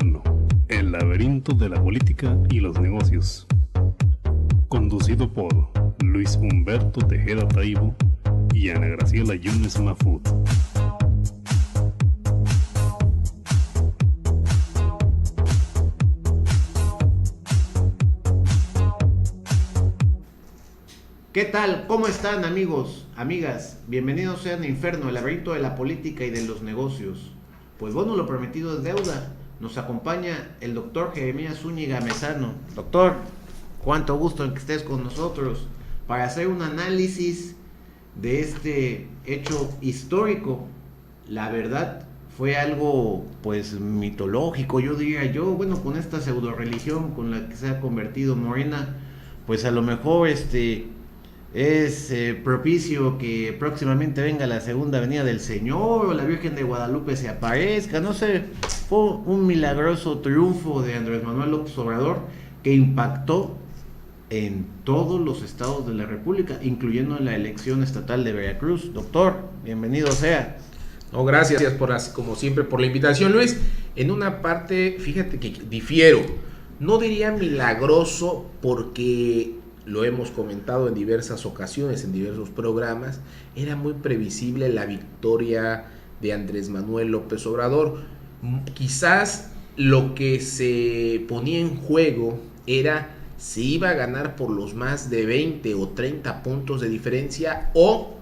Inferno, el laberinto de la política y los negocios. Conducido por Luis Humberto Tejeda Taibo y Ana Graciela Yunes Mahfoud. ¿Qué tal? ¿Cómo están, amigos, amigas? Bienvenidos sean a Inferno, el laberinto de la política y de los negocios. Pues bueno, lo prometido es deuda. Nos acompaña el doctor Jeremías Zúñiga Mesano. Doctor, cuánto gusto en que estés con nosotros para hacer un análisis de este hecho histórico. La verdad fue algo pues mitológico, yo diría yo, bueno, con esta pseudo religión con la que se ha convertido Morena, pues a lo mejor es propicio que próximamente venga la segunda venida del Señor o la Virgen de Guadalupe se aparezca, no sé, fue un milagroso triunfo de Andrés Manuel López Obrador que impactó en todos los estados de la República, incluyendo en la elección estatal de Veracruz. Doctor, bienvenido sea. No, gracias como siempre por la invitación, Luis. En una parte, fíjate que difiero, no diría milagroso porque lo hemos comentado en diversas ocasiones, en diversos programas, era muy previsible la victoria de Andrés Manuel López Obrador. Quizás lo que se ponía en juego era si iba a ganar por los más de 20 o 30 puntos de diferencia o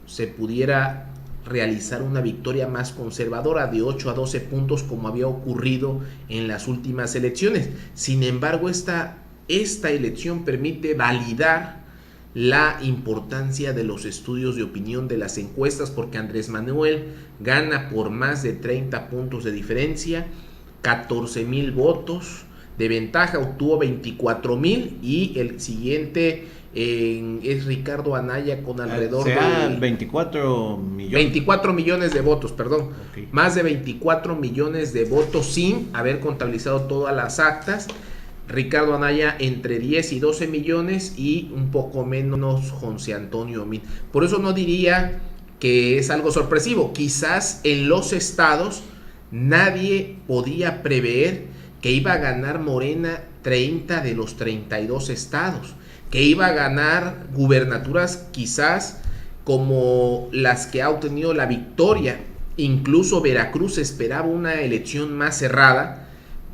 se pudiera realizar una victoria más conservadora de 8 a 12 puntos como había ocurrido en las últimas elecciones. Sin embargo, esta elección permite validar la importancia de los estudios de opinión de las encuestas porque Andrés Manuel gana por más de 30 puntos de diferencia, 14,000 votos de ventaja, obtuvo 24,000 y el siguiente es Ricardo Anaya con alrededor de 24 millones. 24 millones de votos, perdón. Okay. Más de 24 millones de votos sin haber contabilizado todas las actas. Ricardo Anaya entre 10 y 12 millones y un poco menos José Antonio Min. Por eso no diría que es algo sorpresivo. Quizás en los estados nadie podía prever que iba a ganar Morena 30 de los 32 estados, que iba a ganar gubernaturas quizás como las que ha obtenido la victoria. Incluso Veracruz esperaba una elección más cerrada.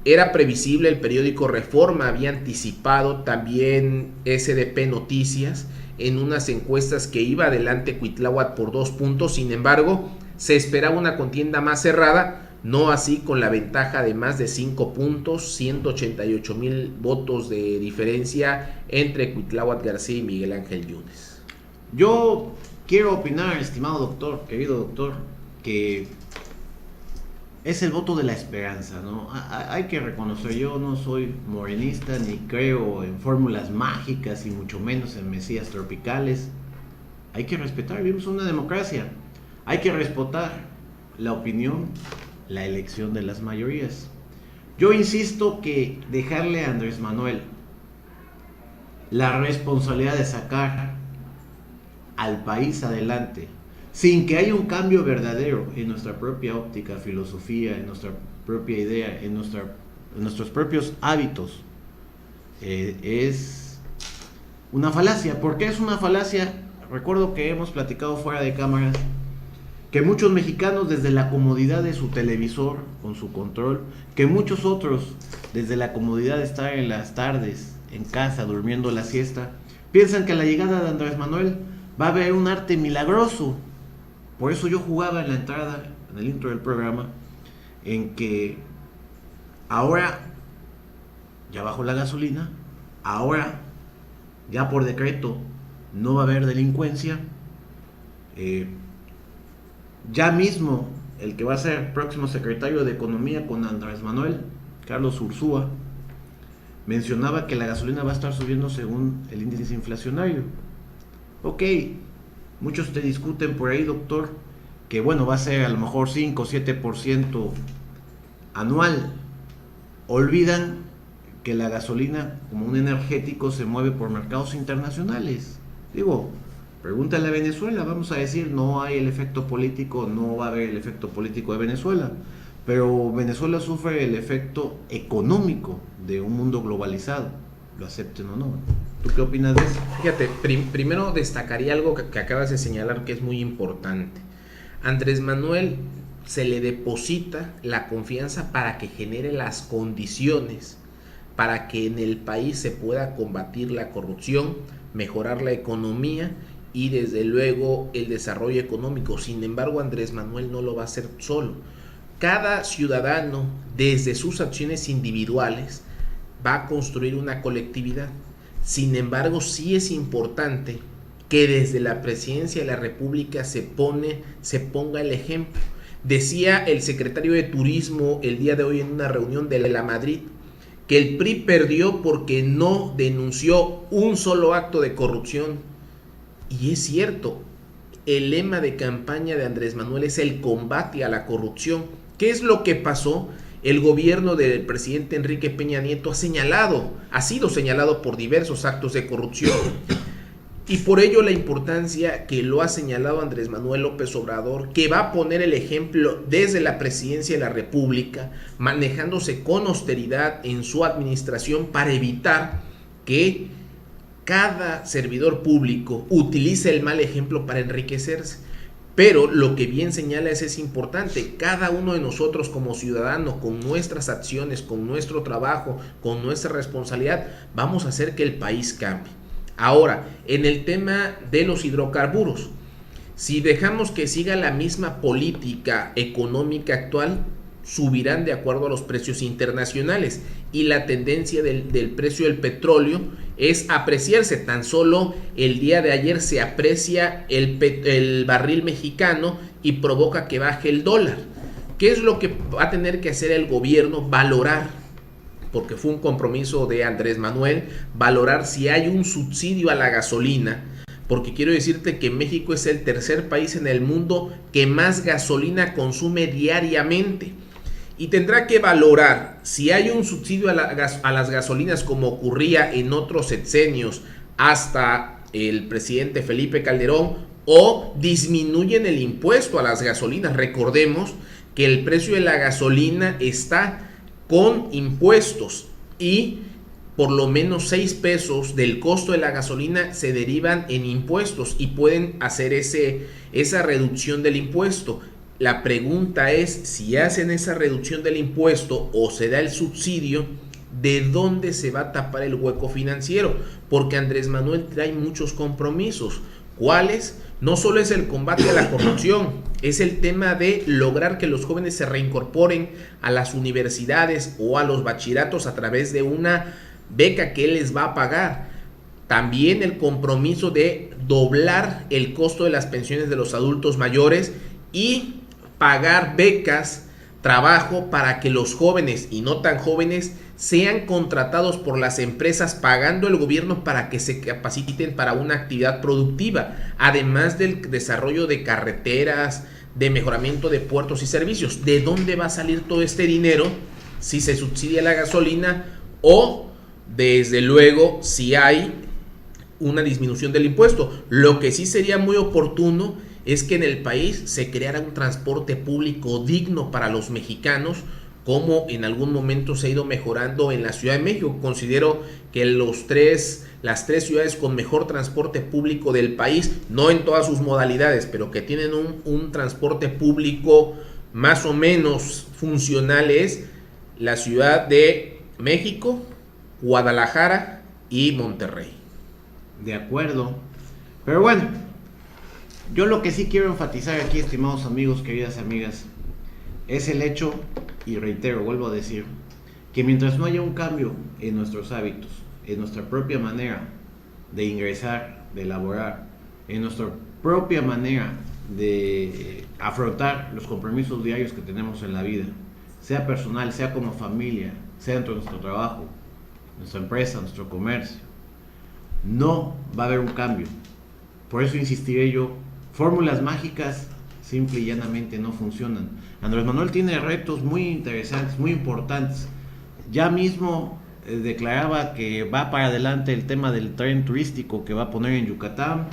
Era previsible, el periódico Reforma había anticipado, también SDP Noticias, en unas encuestas que iba adelante Cuitláhuac por 2 puntos. Sin embargo, se esperaba una contienda más cerrada, no así con la ventaja de más de 5 puntos, 188,000 votos de diferencia entre Cuitláhuac García y Miguel Ángel Yunes. Yo quiero opinar, estimado doctor, querido doctor, que es el voto de la esperanza, ¿no? Hay que reconocer, yo no soy morenista ni creo en fórmulas mágicas y mucho menos en mesías tropicales. Hay que respetar, vivimos una democracia. Hay que respetar la opinión, la elección de las mayorías. Yo insisto que dejarle a Andrés Manuel la responsabilidad de sacar al país adelante sin que haya un cambio verdadero en nuestra propia óptica, filosofía, en nuestra propia idea, en nuestros propios hábitos, es una falacia. ¿Por qué es una falacia? Recuerdo que hemos platicado fuera de cámaras que muchos mexicanos desde la comodidad de su televisor, con su control, que muchos otros desde la comodidad de estar en las tardes en casa durmiendo la siesta, piensan que a la llegada de Andrés Manuel va a haber un arte milagroso. Por eso yo jugaba en la entrada, en el intro del programa, en que ahora ya bajó la gasolina, ahora ya por decreto no va a haber delincuencia, ya mismo el que va a ser próximo secretario de Economía con Andrés Manuel, Carlos Ursúa, mencionaba que la gasolina va a estar subiendo según el índice inflacionario. Ok, muchos te discuten por ahí, doctor, que bueno, va a ser a lo mejor 5 o 7% anual. Olvidan que la gasolina, como un energético, se mueve por mercados internacionales. Digo, pregúntale a Venezuela, vamos a decir, no hay el efecto político, no va a haber el efecto político de Venezuela. pero Venezuela sufre el efecto económico de un mundo globalizado, lo acepten o no. ¿Tú qué opinas de eso? Fíjate, primero destacaría algo que acabas de señalar que es muy importante. Andrés Manuel se le deposita la confianza para que genere las condiciones para que en el país se pueda combatir la corrupción, mejorar la economía y desde luego el desarrollo económico. Sin embargo, Andrés Manuel no lo va a hacer solo. Cada ciudadano, desde sus acciones individuales, va a construir una colectividad. Sin embargo, sí es importante que desde la presidencia de la República se ponga el ejemplo. Decía el secretario de Turismo el día de hoy en una reunión de la Madrid que el PRI perdió porque no denunció un solo acto de corrupción. Y es cierto, el lema de campaña de Andrés Manuel es el combate a la corrupción. ¿Qué es lo que pasó? El gobierno del presidente Enrique Peña Nieto ha sido señalado por diversos actos de corrupción. Y por ello la importancia que lo ha señalado Andrés Manuel López Obrador, que va a poner el ejemplo desde la presidencia de la República, manejándose con austeridad en su administración para evitar que cada servidor público utilice el mal ejemplo para enriquecerse. Pero lo que bien señala es importante, cada uno de nosotros como ciudadanos, con nuestras acciones, con nuestro trabajo, con nuestra responsabilidad, vamos a hacer que el país cambie. Ahora, en el tema de los hidrocarburos, si dejamos que siga la misma política económica actual, subirán de acuerdo a los precios internacionales y la tendencia del precio del petróleo es apreciarse. Tan solo el día de ayer se aprecia el barril mexicano y provoca que baje el dólar. ¿Qué es lo que va a tener que hacer el gobierno? Valorar, porque fue un compromiso de Andrés Manuel, valorar si hay un subsidio a la gasolina, porque quiero decirte que México es el tercer país en el mundo que más gasolina consume diariamente. Y tendrá que valorar si hay un subsidio a las gasolinas como ocurría en otros sexenios hasta el presidente Felipe Calderón, o disminuyen el impuesto a las gasolinas. Recordemos que el precio de la gasolina está con impuestos y por lo menos 6 pesos del costo de la gasolina se derivan en impuestos y pueden hacer esa reducción del impuesto. La pregunta es, si hacen esa reducción del impuesto o se da el subsidio, ¿de dónde se va a tapar el hueco financiero? Porque Andrés Manuel trae muchos compromisos. ¿Cuáles? No solo es el combate a la corrupción, es el tema de lograr que los jóvenes se reincorporen a las universidades o a los bachilleratos a través de una beca que él les va a pagar. También el compromiso de doblar el costo de las pensiones de los adultos mayores y pagar becas, trabajo para que los jóvenes y no tan jóvenes sean contratados por las empresas pagando el gobierno para que se capaciten para una actividad productiva, además del desarrollo de carreteras, de mejoramiento de puertos y servicios. ¿De dónde va a salir todo este dinero si se subsidia la gasolina o, desde luego, si hay una disminución del impuesto? Lo que sí sería muy oportuno es que en el país se creara un transporte público digno para los mexicanos, como en algún momento se ha ido mejorando en la Ciudad de México. Considero que las tres ciudades con mejor transporte público del país, no en todas sus modalidades, pero que tienen un transporte público más o menos funcional, es la Ciudad de México, Guadalajara y Monterrey. De acuerdo. Pero bueno, yo lo que sí quiero enfatizar aquí, estimados amigos, queridas amigas, es el hecho, y reitero, vuelvo a decir, que mientras no haya un cambio en nuestros hábitos, en nuestra propia manera de ingresar, de elaborar, en nuestra propia manera de afrontar los compromisos diarios que tenemos en la vida, sea personal, sea como familia, sea dentro de nuestro trabajo, nuestra empresa, nuestro comercio, no va a haber un cambio. Por eso insistiré yo, fórmulas mágicas simple y llanamente no funcionan. Andrés Manuel tiene retos muy interesantes, muy importantes. Ya mismo declaraba que va para adelante el tema del tren turístico que va a poner en Yucatán.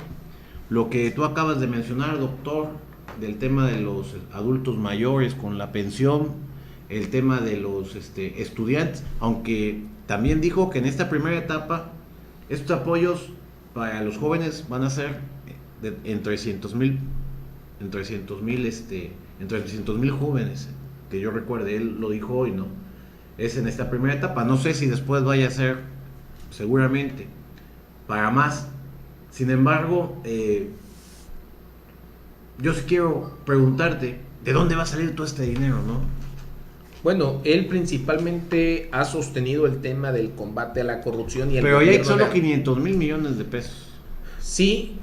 Lo que tú acabas de mencionar, doctor, del tema de los adultos mayores con la pensión. el tema de los estudiantes, aunque también dijo que en esta primera etapa estos apoyos para los jóvenes van a ser en 300,000 jóvenes, que yo recuerde, él lo dijo hoy, ¿no? Es en esta primera etapa, no sé si después vaya a ser, seguramente, para más. Sin embargo, yo sí quiero preguntarte, ¿de dónde va a salir todo este dinero, no? Bueno, él principalmente ha sostenido el tema del combate a la corrupción y el pero ya hay solo 500,000 millones de pesos. Sí,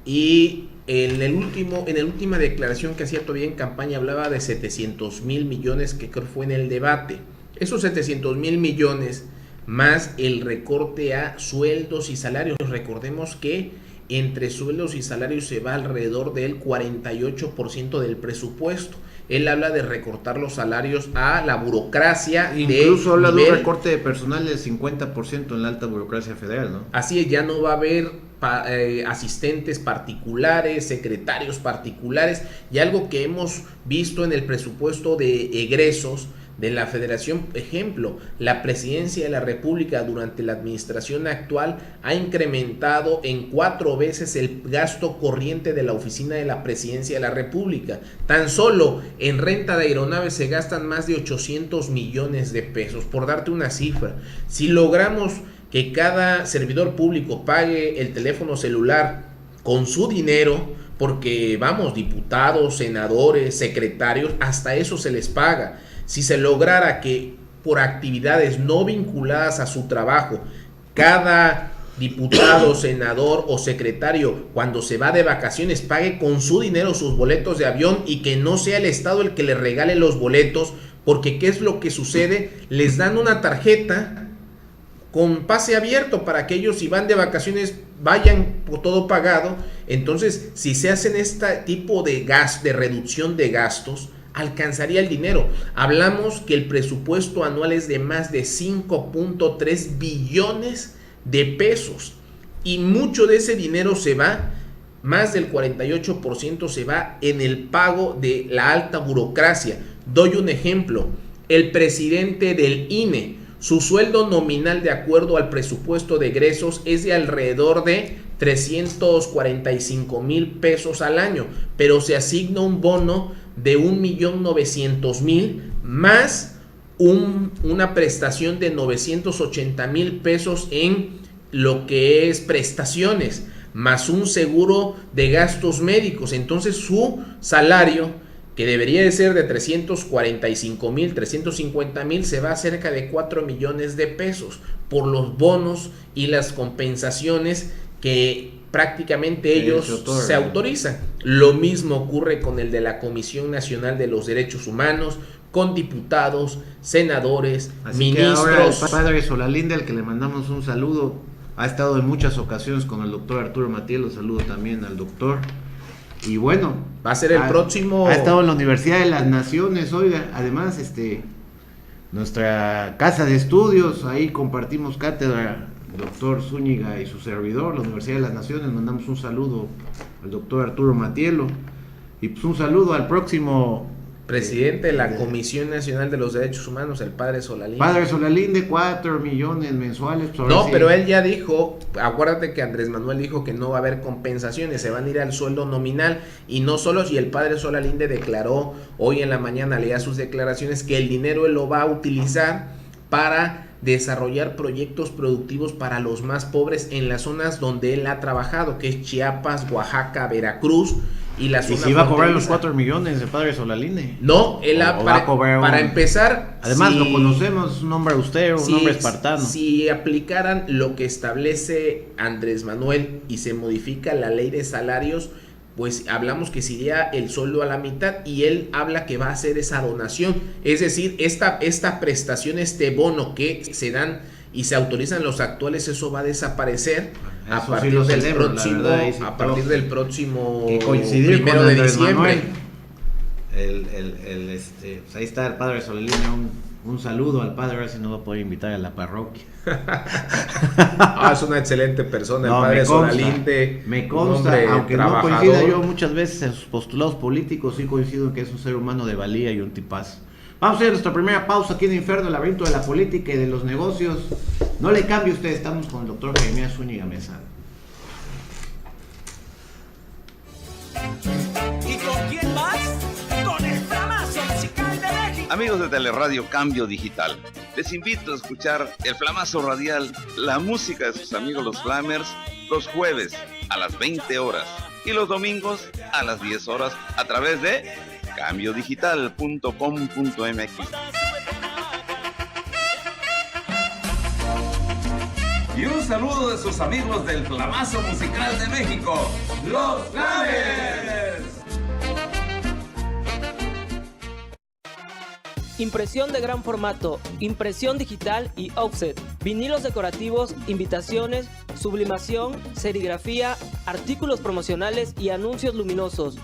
y en la última declaración que hacía todavía en campaña hablaba de 700,000 millones, que creo fue en el debate. Esos 700,000 millones más el recorte a sueldos y salarios. Recordemos que entre sueldos y salarios se va alrededor del 48% del presupuesto. Él habla de recortar los salarios a la burocracia. Incluso habla de un recorte de personal del 50% en la alta burocracia federal, ¿no? Así es, ya no va a haber asistentes particulares, secretarios particulares, y algo que hemos visto en el presupuesto de egresos de la Federación. Ejemplo, la Presidencia de la República durante la administración actual ha incrementado en 4 veces el gasto corriente de la Oficina de la Presidencia de la República. Tan solo en renta de aeronaves se gastan más de 800 millones de pesos, por darte una cifra. Si logramos que cada servidor público pague el teléfono celular con su dinero, porque vamos, diputados, senadores, secretarios, hasta eso se les paga. Si se lograra que por actividades no vinculadas a su trabajo, cada diputado, senador o secretario cuando se va de vacaciones pague con su dinero sus boletos de avión, y que no sea el Estado el que le regale los boletos, porque ¿qué es lo que sucede? Les dan una tarjeta con pase abierto para que ellos, si van de vacaciones, vayan por todo pagado. Entonces, si se hacen este tipo de reducción de gastos, alcanzaría el dinero. Hablamos que el presupuesto anual es de más de 5.3 billones de pesos, y mucho de ese dinero se va, más del 48% se va en el pago de la alta burocracia. Doy un ejemplo: el presidente del INE, su sueldo nominal de acuerdo al presupuesto de egresos es de alrededor de 345,000 pesos al año, pero se asigna un bono de 1,900,000 más una prestación de 980,000 pesos en lo que es prestaciones, más un seguro de gastos médicos. Entonces su salario, que debería de ser de 345,000, 350,000, se va a cerca de 4 millones de pesos por los bonos y las compensaciones que prácticamente ellos se autorizan. Lo mismo ocurre con el de la Comisión Nacional de los Derechos Humanos, con diputados, senadores, ministros. Que ahora el padre Solalinde, al que le mandamos un saludo, ha estado en muchas ocasiones con el doctor Arturo Matielo. Saludo también al doctor. Y bueno, va a ser el próximo. Ha estado en la Universidad de las Naciones, oiga, además nuestra casa de estudios, ahí compartimos cátedra, el doctor Zúñiga y su servidor, la Universidad de las Naciones. Mandamos un saludo al doctor Arturo Matielo, y pues un saludo al próximo presidente de la Comisión Nacional de los Derechos Humanos, el padre Solalinde. Padre Solalinde, 4 millones mensuales. No, pero él ya dijo, acuérdate que Andrés Manuel dijo que no va a haber compensaciones, se van a ir al sueldo nominal. Y no solo, si el padre Solalinde declaró hoy en la mañana, leía sus declaraciones, que el dinero él lo va a utilizar para desarrollar proyectos productivos para los más pobres en las zonas donde él ha trabajado, que es Chiapas, Oaxaca, Veracruz. Y si iba a cobrar los 4 millones de padre Solalinde. No, él para empezar. Además, lo conocemos, un hombre austero, un hombre espartano. Si aplicaran lo que establece Andrés Manuel y se modifica la ley de salarios, pues hablamos que sería el sueldo a la mitad, y él habla que va a hacer esa donación. Es decir, esta prestación, este bono que se dan y se autorizan los actuales, eso va a desaparecer a partir del próximo que coincidir 1 de diciembre. Pues ahí está el padre Solalinde. Un saludo al padre, a ver si nos va a poder invitar a la parroquia. Es una excelente persona, el padre Solalinde. Me consta, aunque no coincida yo muchas veces en sus postulados políticos, sí coincido en que es un ser humano de valía y un tipazo. Vamos a hacer nuestra primera pausa aquí en Inferno, el laberinto de la política y de los negocios. No le cambie usted, estamos con el doctor Jeremías Zúñiga Mesa. ¿Y con quién más? Con el Flamazo Musical de México. Amigos de Teleradio Cambio Digital, les invito a escuchar el Flamazo Radial, la música de sus amigos los Flamers, los jueves a las 20 horas y los domingos a las 10 horas a través de cambiodigital.com.mx. Y un saludo de sus amigos del Flamazo Musical de México, los Flamers. Impresión de gran formato, impresión digital y offset, vinilos decorativos, invitaciones, sublimación, serigrafía, artículos promocionales y anuncios luminosos.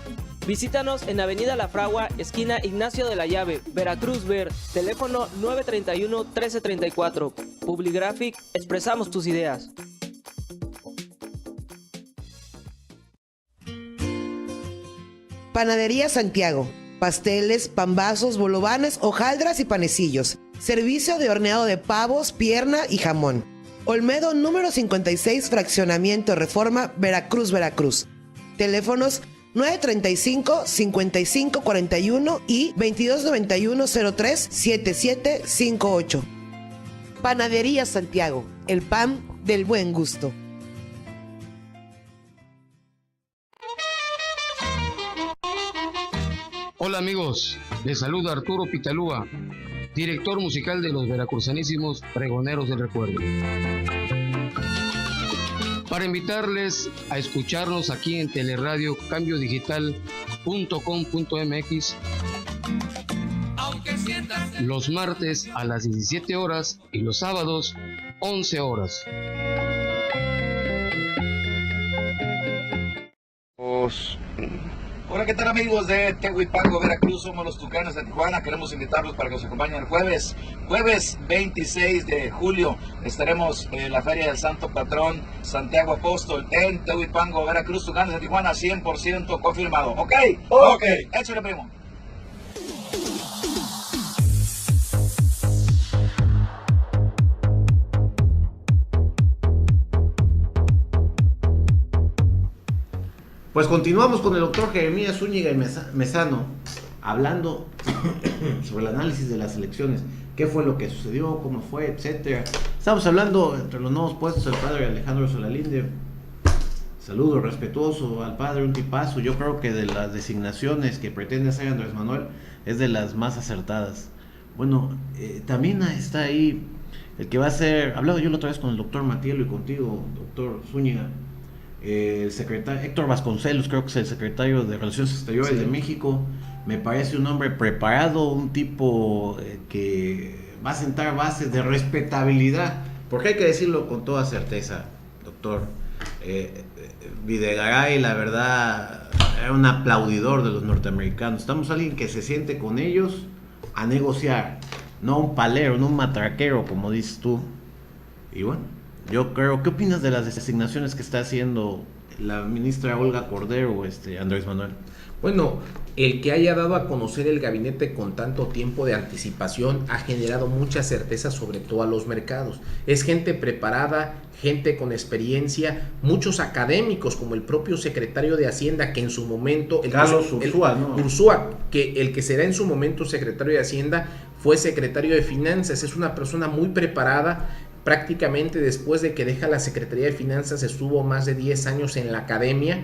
Visítanos en Avenida La Fragua, esquina Ignacio de la Llave, Veracruz Ver, teléfono 931-1334. Publigraphic, expresamos tus ideas. Panadería Santiago. Pasteles, pambazos, bolovanes, hojaldras y panecillos. Servicio de horneado de pavos, pierna y jamón. Olmedo número 56, Fraccionamiento Reforma, Veracruz, Veracruz. Teléfonos 935-5541 y 2291-03-7758. Panadería Santiago, el pan del buen gusto. Hola amigos, les saluda Arturo Pitalúa, director musical de los veracruzanísimos Pregoneros del Recuerdo. Para invitarles a escucharnos aquí en Teleradio Cambiodigital.com.mx los martes a las 17 horas y los sábados 11 horas. Hola, ¿qué tal amigos de Tehuipango, Veracruz? Somos los Tucanes de Tijuana. Queremos invitarlos para que nos acompañen el jueves 26 de julio. Estaremos en la Feria del Santo Patrón Santiago Apóstol en Tehuipango, Veracruz. Tucanes de Tijuana, 100% confirmado. ¿Ok? Ok. Échale, primo. Pues continuamos con el doctor Jeremías Zúñiga Mesano, hablando sobre el análisis de las elecciones, qué fue lo que sucedió, cómo fue, etcétera. Estamos hablando entre los nuevos puestos del padre Alejandro Solalinde. Saludo respetuoso al padre, un tipazo. Yo creo que de las designaciones que pretende hacer Andrés Manuel es de las más acertadas. Bueno, también está ahí el que va a ser, hablaba yo la otra vez con el doctor Matielo y contigo, doctor Zúñiga, el secretario Héctor Vasconcelos, creo que es el secretario de Relaciones Exteriores de México. Me parece un hombre preparado, un tipo que va a sentar bases de respetabilidad, porque hay que decirlo con toda certeza, doctor. Videgaray, la verdad, era un aplaudidor de los norteamericanos. Estamos alguien que se siente con ellos a negociar, no un palero, no un matraquero, como dices tú. Y bueno, yo creo, ¿qué opinas de las designaciones que está haciendo la ministra Olga Cordero o Andrés Manuel? Bueno, el que haya dado a conocer el gabinete con tanto tiempo de anticipación ha generado mucha certeza, sobre todo a los mercados. Es gente preparada, gente con experiencia, muchos académicos, como el propio secretario de Hacienda, que en su momento... Carlos Ursúa, ¿no? Ursúa, que el que será en su momento secretario de Hacienda fue secretario de Finanzas. Es una persona muy preparada. Prácticamente después de que deja la Secretaría de Finanzas estuvo más de 10 años en la academia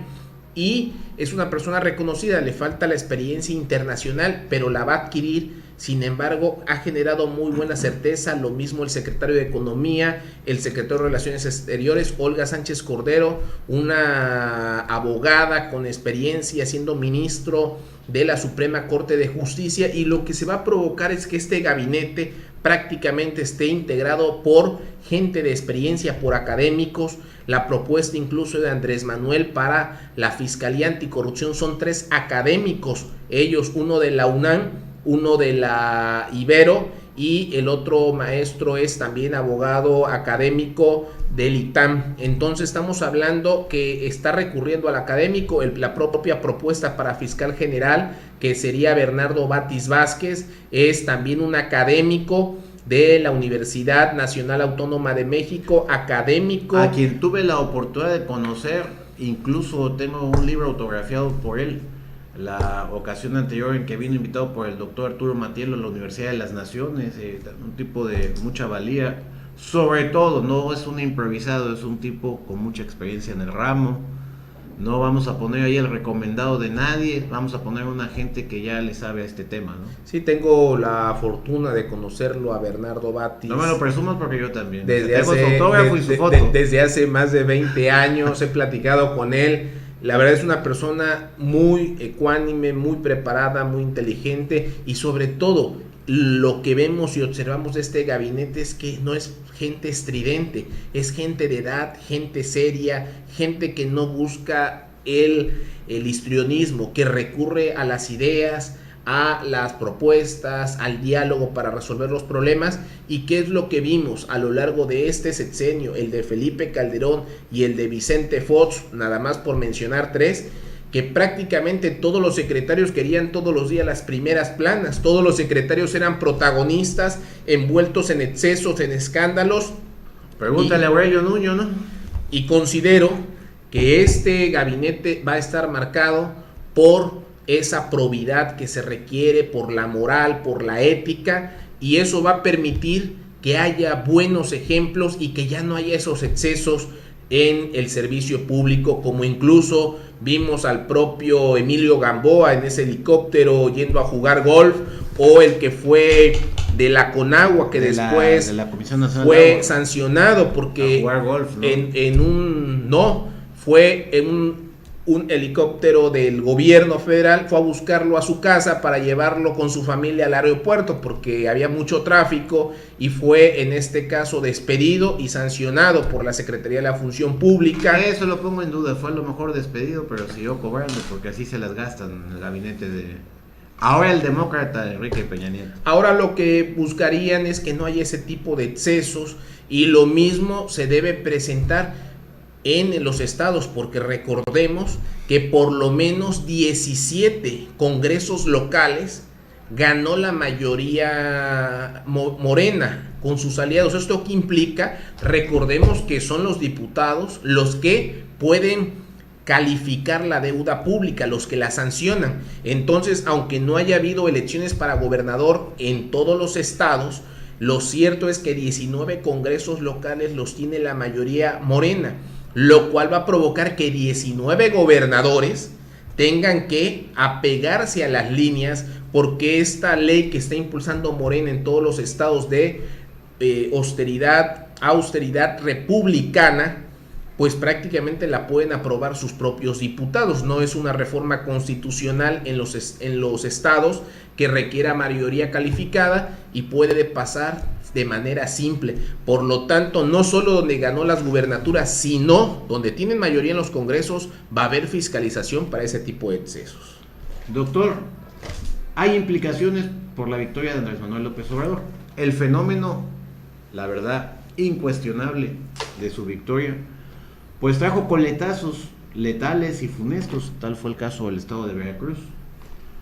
y es una persona reconocida. Le falta la experiencia internacional, pero la va a adquirir. Sin embargo, ha generado muy buena certeza. Lo mismo el secretario de Economía, el secretario de Relaciones Exteriores, Olga Sánchez Cordero, una abogada con experiencia siendo ministro de la Suprema Corte de Justicia, y lo que se va a provocar es que este gabinete prácticamente esté integrado por gente de experiencia, por académicos. La propuesta incluso de Andrés Manuel para la Fiscalía Anticorrupción son 3 académicos, ellos uno de la UNAM, uno de la Ibero y el otro maestro es también abogado académico del ITAM. Entonces estamos hablando que está recurriendo al académico. La propia propuesta para fiscal general, que sería Bernardo Batis Vázquez, es también un académico de la Universidad Nacional Autónoma de México, académico. A quien tuve la oportunidad de conocer, incluso tengo un libro autografiado por él, la ocasión anterior en que vino invitado por el doctor Arturo Matielo a la Universidad de las Naciones, un tipo de mucha valía, sobre todo no es un improvisado, es un tipo con mucha experiencia en el ramo. No vamos a poner ahí el recomendado de nadie, vamos a poner una gente que ya le sabe a este tema, ¿no? Sí, tengo la fortuna de conocerlo a Bernardo Batis. No me lo presumas porque yo también. Desde Tengo su autógrafo y su foto. Desde hace más de 20 años he platicado con él. La verdad es una persona muy ecuánime, muy preparada, muy inteligente, y sobre todo lo que vemos y observamos de este gabinete es que no es gente estridente, es gente de edad, gente seria, gente que no busca el histrionismo, que recurre a las ideas, a las propuestas, al diálogo para resolver los problemas. ¿Y qué es lo que vimos a lo largo de este sexenio, el de Felipe Calderón y el de Vicente Fox, nada más por mencionar tres? Que prácticamente todos los secretarios querían todos los días las primeras planas, todos los secretarios eran protagonistas, envueltos en excesos, en escándalos. Pregúntale a Aurelio Nuño, ¿no? Y considero que este gabinete va a estar marcado por esa probidad que se requiere, por la moral, por la ética, y eso va a permitir que haya buenos ejemplos y que ya no haya esos excesos en el servicio público, como incluso vimos al propio Emilio Gamboa en ese helicóptero yendo a jugar golf, o el que fue de la Conagua, que después la Comisión Nacional fue sancionado porque jugar golf, ¿no? fue en un helicóptero del gobierno federal, fue a buscarlo a su casa para llevarlo con su familia al aeropuerto porque había mucho tráfico, y fue en este caso despedido y sancionado por la Secretaría de la Función Pública. Eso lo pongo en duda, fue a lo mejor despedido, pero siguió cobrando porque así se las gastan en el gabinete de... Ahora el demócrata Enrique Peña Nieto. Ahora lo que buscarían es que no haya ese tipo de excesos, y lo mismo se debe presentar en los estados, porque recordemos que por lo menos 17 congresos locales ganó la mayoría Morena con sus aliados. ¿Esto qué implica? Recordemos que son los diputados los que pueden calificar la deuda pública, los que la sancionan. Entonces, aunque no haya habido elecciones para gobernador en todos los estados, lo cierto es que 19 congresos locales los tiene la mayoría Morena, lo cual va a provocar que 19 gobernadores tengan que apegarse a las líneas, porque esta ley que está impulsando Morena en todos los estados de austeridad republicana, pues prácticamente la pueden aprobar sus propios diputados. No es una reforma constitucional en los estados que requiera mayoría calificada, y puede pasar de manera simple. Por lo tanto, no solo donde ganó las gubernaturas, sino donde tienen mayoría en los congresos, va a haber fiscalización para ese tipo de excesos. Doctor, hay implicaciones por la victoria de Andrés Manuel López Obrador. El fenómeno, la verdad, incuestionable de su victoria, pues trajo coletazos letales y funestos. Tal fue el caso del estado de Veracruz,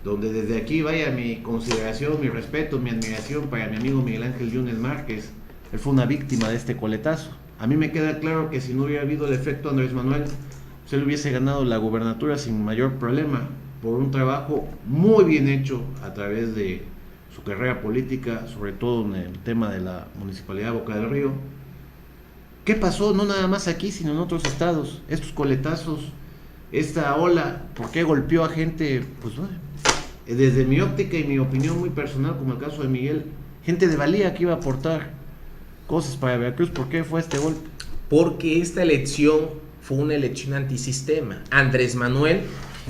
donde desde aquí vaya mi consideración, mi respeto, mi admiración para mi amigo Miguel Ángel Yunes Márquez. Él fue una víctima de este coletazo. A mí me queda claro que si no hubiera habido el efecto Andrés Manuel, pues él hubiese ganado la gubernatura sin mayor problema, por un trabajo muy bien hecho a través de su carrera política, sobre todo en el tema de la Municipalidad de Boca del Río. ¿Qué pasó? No nada más aquí, sino en otros estados. Estos coletazos, esta ola, ¿por qué golpeó a gente? Pues desde mi óptica y mi opinión muy personal, como el caso de Miguel, gente de valía que iba a aportar cosas para Veracruz. ¿Por qué fue este golpe? Porque esta elección fue una elección antisistema. Andrés Manuel,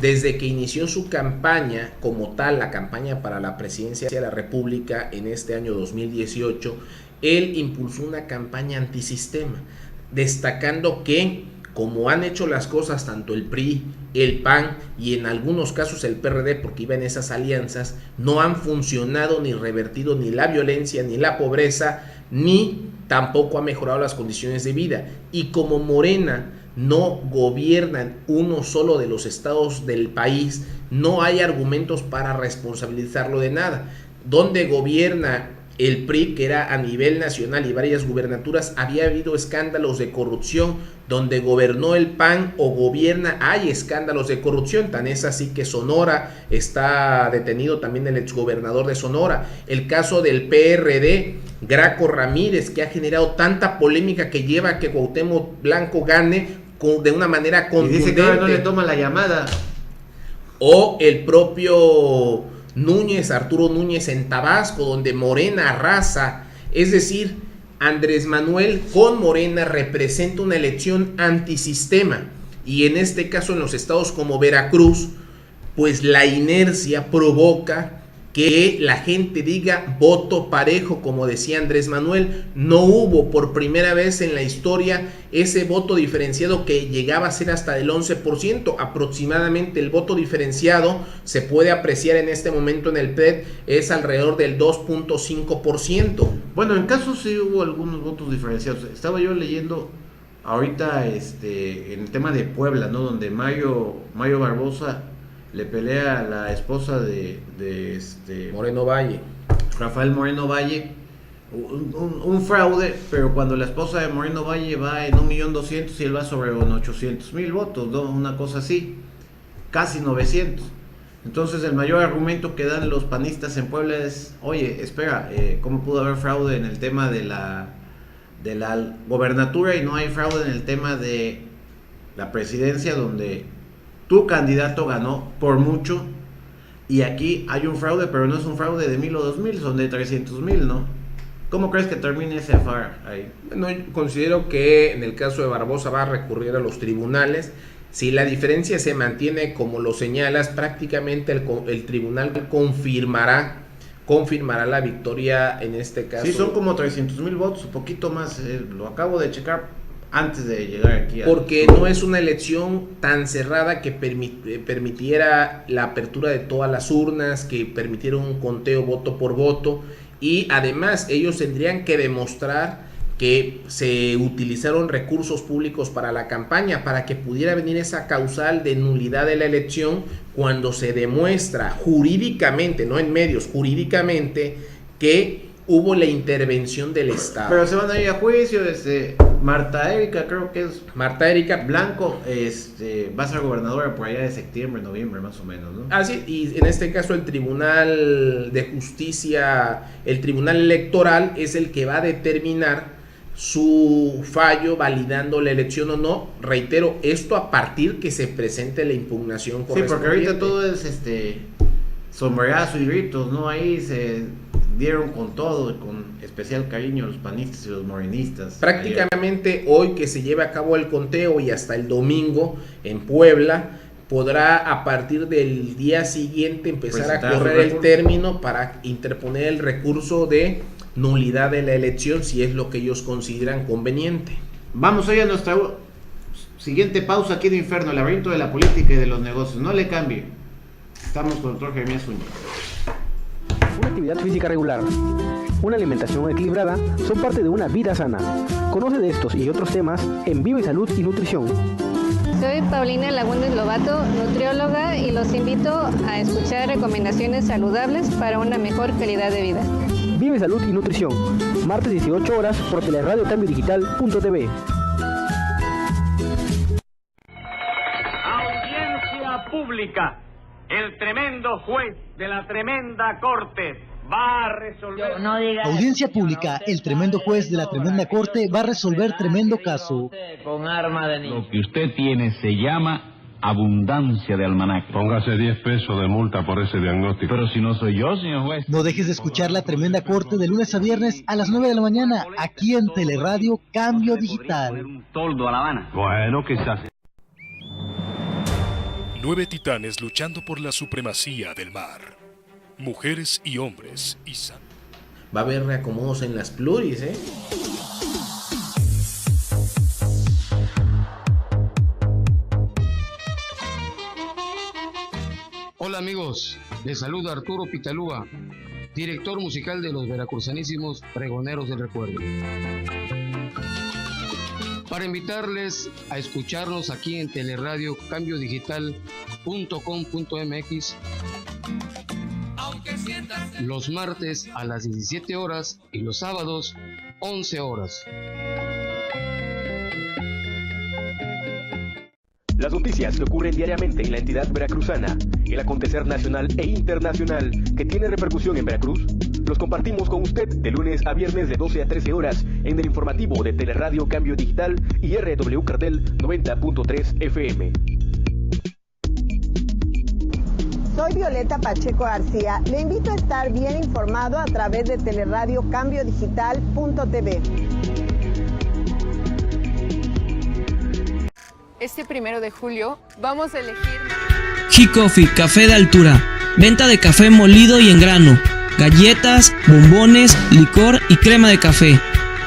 desde que inició su campaña como tal, la campaña para la presidencia de la República en este año 2018, él impulsó una campaña antisistema, destacando que como han hecho las cosas tanto el PRI, el PAN y en algunos casos el PRD, porque iba en esas alianzas, no han funcionado ni revertido ni la violencia, ni la pobreza, ni tampoco ha mejorado las condiciones de vida. Y como Morena no gobiernan uno solo de los estados del país, no hay argumentos para responsabilizarlo de nada. Donde gobierna el PRI, que era a nivel nacional y varias gubernaturas, había habido escándalos de corrupción. Donde gobernó el PAN o gobierna hay escándalos de corrupción, tan es así que Sonora está detenido también el exgobernador de Sonora. El caso del PRD, Graco Ramírez, que ha generado tanta polémica que lleva a que Cuauhtémoc Blanco gane de una manera contundente. Y dice que ahora no le toma la llamada. O el propio Núñez, Arturo Núñez en Tabasco, donde Morena arrasa. Es decir, Andrés Manuel con Morena representa una elección antisistema, y en este caso en los estados como Veracruz, pues la inercia provoca que la gente diga voto parejo, como decía Andrés Manuel. No hubo por primera vez en la historia ese voto diferenciado que llegaba a ser hasta del 11%. Aproximadamente el voto diferenciado se puede apreciar en este momento en el PRED, es alrededor del 2.5%. Bueno, en caso sí hubo algunos votos diferenciados. Estaba yo leyendo ahorita en el tema de Puebla, ¿no? Donde Mario Barbosa le pelea a la esposa de Moreno Valle, Rafael Moreno Valle, un fraude, pero cuando la esposa de Moreno Valle va en 1.200.000 y él va sobre 800,000 votos, ¿no? Una cosa así, casi 900. Entonces el mayor argumento que dan los panistas en Puebla es, oye, espera, ¿cómo pudo haber fraude en el tema de la gobernatura y no hay fraude en el tema de la presidencia, donde tu candidato ganó por mucho, y aquí hay un fraude, pero no es un fraude de 1,000 o 2,000, son de 300,000, ¿no? ¿Cómo crees que termine ese affair ahí? Bueno, yo considero que en el caso de Barbosa va a recurrir a los tribunales. Si la diferencia se mantiene como lo señalas, prácticamente el tribunal confirmará la victoria en este caso. Sí, son como 300,000 votos, un poquito más, lo acabo de checar antes de llegar aquí. Porque no es una elección tan cerrada que permitiera la apertura de todas las urnas, que permitiera un conteo voto por voto, y además ellos tendrían que demostrar que se utilizaron recursos públicos para la campaña, para que pudiera venir esa causal de nulidad de la elección, cuando se demuestra jurídicamente, no en medios, jurídicamente, que hubo la intervención del Estado. Pero se van a ir a juicio. Marta Erika, creo que es Marta Erika Blanco, va a ser gobernadora por allá de septiembre, noviembre más o menos, ¿no? Así, y en este caso el Tribunal de Justicia, el Tribunal Electoral es el que va a determinar su fallo validando la elección o no. Reitero, esto a partir que se presente la impugnación correspondiente. Sí, porque ahorita todo es sombrerazo y gritos, ¿no? Ahí se dieron con todo, con especial cariño los panistas y los morenistas. Prácticamente hoy que se lleve a cabo el conteo y hasta el domingo en Puebla, podrá a partir del día siguiente empezar a correr el término para interponer el recurso de nulidad de la elección, si es lo que ellos consideran conveniente. Vamos allá a nuestra siguiente pausa aquí de Inferno, el laberinto de la política y de los negocios. No le cambie. Estamos con el doctor Jeremías Zúñiga. Una actividad física regular, una alimentación equilibrada son parte de una vida sana. Conoce de estos y otros temas en Vive Salud y Nutrición. Soy Paulina Lagundes Lobato, nutrióloga, y los invito a escuchar recomendaciones saludables para una mejor calidad de vida. Vive Salud y Nutrición, martes 18 horas por teleradiocambiodigital.tv. Audiencia pública. El tremendo juez de la tremenda corte va a resolver... Audiencia pública. El tremendo juez de la tremenda corte va a resolver tremendo caso. Con arma de niño. Lo que usted tiene se llama abundancia de almanaque. Póngase 10 pesos de multa por ese diagnóstico. Pero si no soy yo, señor juez. No dejes de escuchar la tremenda corte de lunes a viernes a las 9 de la mañana, aquí en Teleradio Cambio Digital. Un toldo a La Habana. Bueno, quizás. 9 titanes luchando por la supremacía del mar. Mujeres y hombres y va a haber reacomodos en las pluris, Hola amigos, les saluda Arturo Pitalúa, director musical de los veracruzanísimos Pregoneros del Recuerdo. Para invitarles a escucharnos aquí en Teleradio cambiodigital.com.mx los martes a las 17 horas y los sábados 11 horas. Las noticias que ocurren diariamente en la entidad veracruzana, el acontecer nacional e internacional que tiene repercusión en Veracruz, los compartimos con usted de lunes a viernes de 12 a 13 horas en el informativo de Teleradio Cambio Digital y RW Cartel 90.3 FM. Soy Violeta Pacheco García. Le invito a estar bien informado a través de Teleradio Cambio Digital.tv. Este 1 de julio vamos a elegir G-Coffee, café de altura. Venta de café molido y en grano, galletas, bombones, licor y crema de café.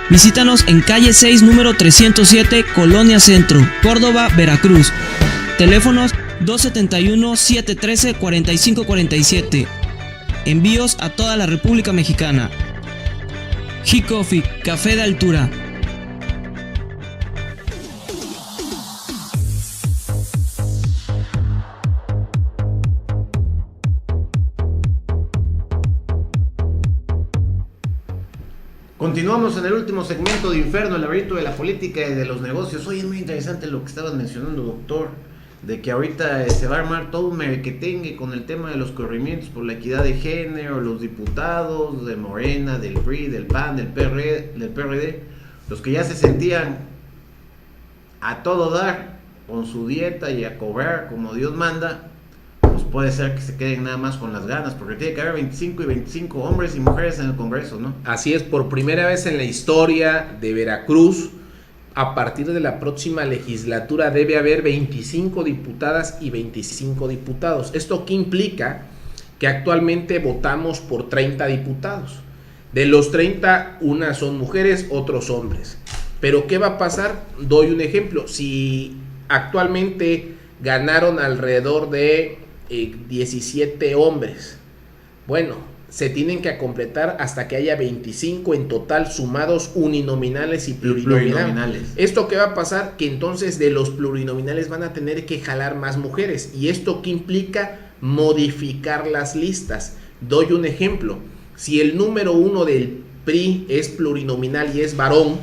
Visítanos en calle 6, número 307, Colonia Centro, Córdoba, Veracruz. Teléfonos 271-713-4547. Envíos a toda la República Mexicana. G-Coffee, café de altura. Continuamos en el último segmento de Inferno, el laberinto de la política y de los negocios. Oye, es muy interesante lo que estabas mencionando, doctor, de que ahorita se va a armar todo un merequetengue con el tema de los corrimientos por la equidad de género, los diputados de Morena, del PRI, del PAN, del PRD, los que ya se sentían a todo dar con su dieta y a cobrar como Dios manda, pues puede ser que se queden nada más con las ganas, porque tiene que haber 25 y 25 hombres y mujeres en el Congreso, ¿no? Así es, por primera vez en la historia de Veracruz, a partir de la próxima legislatura debe haber 25 diputadas y 25 diputados. ¿Esto qué implica? Que actualmente votamos por 30 diputados. De los 30, unas son mujeres, otros hombres. Pero ¿qué va a pasar? Doy un ejemplo. Si actualmente ganaron alrededor de 17 hombres, bueno, se tienen que completar hasta que haya 25 en total sumados uninominales y plurinominales. ¿Esto qué va a pasar? Que entonces de los plurinominales van a tener que jalar más mujeres. ¿Y esto qué implica? Modificar las listas. Doy un ejemplo. Si el número 1 del PRI es plurinominal y es varón,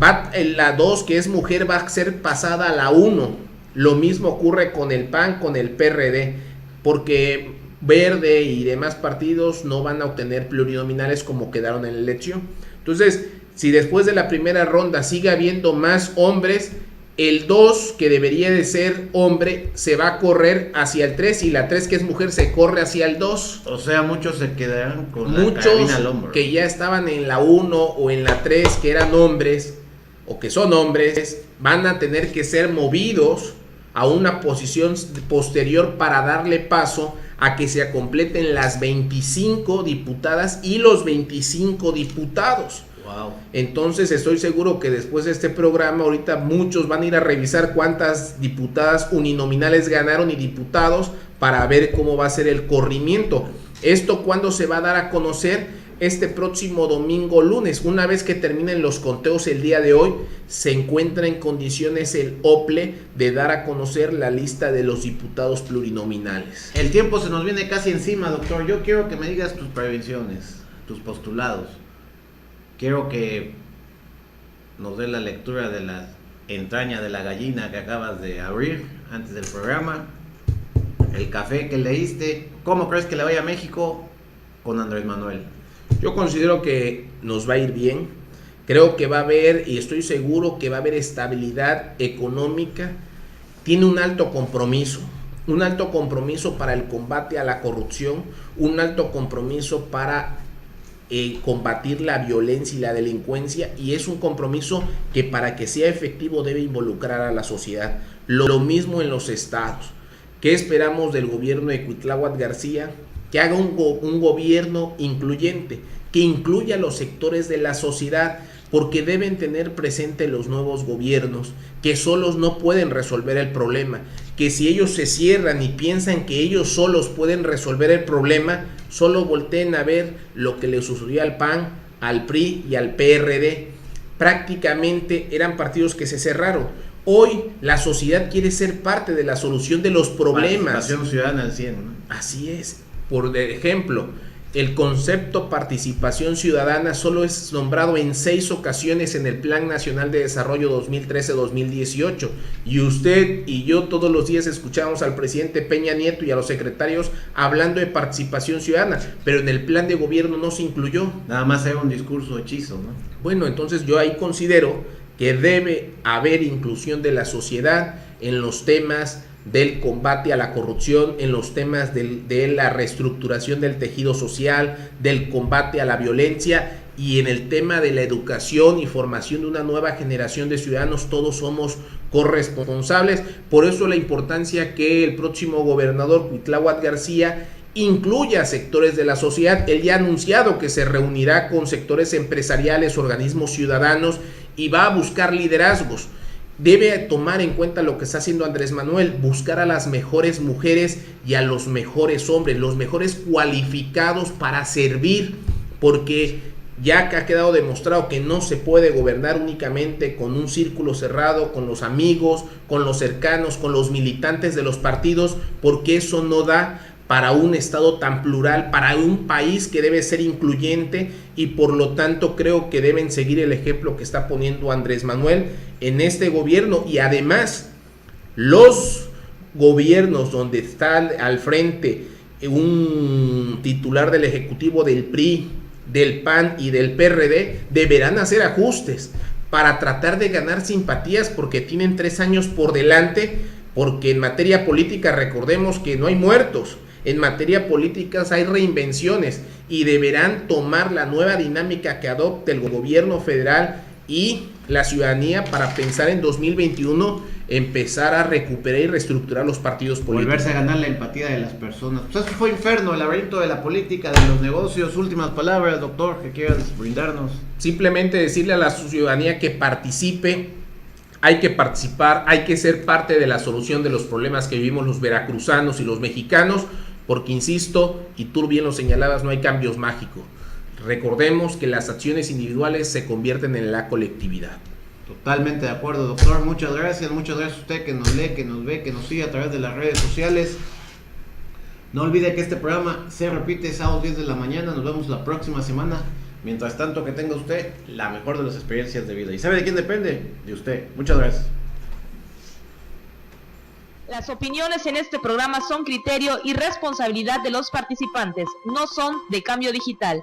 la 2 que es mujer va a ser pasada a la 1. Lo mismo ocurre con el PAN, con el PRD, porque Verde y demás partidos no van a obtener plurinominales como quedaron en la elección. Entonces, si después de la primera ronda sigue habiendo más hombres, el 2, que debería de ser hombre, se va a correr hacia el 3, y la 3, que es mujer, se corre hacia el 2. O sea, muchos se quedarán con la carabina al hombro. Que ya estaban en la 1 o en la 3, que eran hombres, o que son hombres, van a tener que ser movidos a una posición posterior para darle paso a que se completen las 25 diputadas y los 25 diputados. Wow. Entonces estoy seguro que después de este programa ahorita muchos van a ir a revisar cuántas diputadas uninominales ganaron y diputados para ver cómo va a ser el corrimiento. ¿Esto cuándo se va a dar a conocer? Este próximo domingo lunes. Una vez que terminen los conteos el día de hoy, se encuentra en condiciones el OPLE de dar a conocer la lista de los diputados plurinominales. El tiempo se nos viene casi encima, doctor. Yo quiero que me digas tus prevenciones, tus postulados. Quiero que nos dé la lectura de la entraña de la gallina que acabas de abrir antes del programa, el café que leíste. ¿Cómo crees que le vaya a México con Andrés Manuel? Yo considero que nos va a ir bien. Creo que va a haber, y estoy seguro que va a haber estabilidad económica. Tiene un alto compromiso para el combate a la corrupción, un alto compromiso para combatir la violencia y la delincuencia, y es un compromiso que para que sea efectivo debe involucrar a la sociedad. Lo mismo en los estados. ¿Qué esperamos del gobierno de Cuitláhuac García? Que haga un gobierno incluyente, que incluya a los sectores de la sociedad, porque deben tener presente los nuevos gobiernos que solos no pueden resolver el problema, que si ellos se cierran y piensan que ellos solos pueden resolver el problema, solo volteen a ver lo que le sucedió al PAN, al PRI y al PRD. Prácticamente eran partidos que se cerraron. Hoy la sociedad quiere ser parte de la solución de los problemas. Participación ciudadana al 100, ¿no? Así es. Por ejemplo, el concepto participación ciudadana solo es nombrado en 6 ocasiones en el Plan Nacional de Desarrollo 2013-2018. Y usted y yo todos los días escuchamos al presidente Peña Nieto y a los secretarios hablando de participación ciudadana, pero en el plan de gobierno no se incluyó. Nada más era un discurso hechizo, ¿no? Bueno, entonces yo ahí considero que debe haber inclusión de la sociedad en los temas del combate a la corrupción, en los temas de la reestructuración del tejido social, del combate a la violencia, y en el tema de la educación y formación de una nueva generación de ciudadanos. Todos somos corresponsables. Por eso la importancia que el próximo gobernador Cuitláhuac García incluya a sectores de la sociedad. Él ya ha anunciado que se reunirá con sectores empresariales, organismos ciudadanos, y va a buscar liderazgos. Debe tomar en cuenta lo que está haciendo Andrés Manuel, buscar a las mejores mujeres y a los mejores hombres, los mejores cualificados para servir, porque ya que ha quedado demostrado que no se puede gobernar únicamente con un círculo cerrado, con los amigos, con los cercanos, con los militantes de los partidos, porque eso no da para un estado tan plural, para un país que debe ser incluyente, y por lo tanto creo que deben seguir el ejemplo que está poniendo Andrés Manuel en este gobierno. Y además los gobiernos donde está al frente un titular del Ejecutivo del PRI, del PAN y del PRD deberán hacer ajustes para tratar de ganar simpatías, porque tienen 3 años por delante, porque en materia política recordemos que no hay muertos. En materia política hay reinvenciones, y deberán tomar la nueva dinámica que adopte el gobierno federal y la ciudadanía para pensar en 2021 empezar a recuperar y reestructurar los partidos políticos. Volverse a ganar la empatía de las personas. Pues esto fue Inferno, el laberinto de la política, de los negocios. Últimas palabras, doctor, que quieras brindarnos. Simplemente decirle a la ciudadanía que participe. Hay que participar, hay que ser parte de la solución de los problemas que vivimos los veracruzanos y los mexicanos, porque insisto, y tú bien lo señalabas, no hay cambios mágicos. Recordemos que las acciones individuales se convierten en la colectividad. Totalmente de acuerdo, doctor. Muchas gracias a usted que nos lee, que nos ve, que nos sigue a través de las redes sociales. No olvide que este programa se repite sábado 10 de la mañana. Nos vemos la próxima semana. Mientras tanto, que tenga usted la mejor de las experiencias de vida. ¿Y sabe de quién depende? De usted. Muchas gracias. Las opiniones en este programa son criterio y responsabilidad de los participantes, no son de Cambio Digital.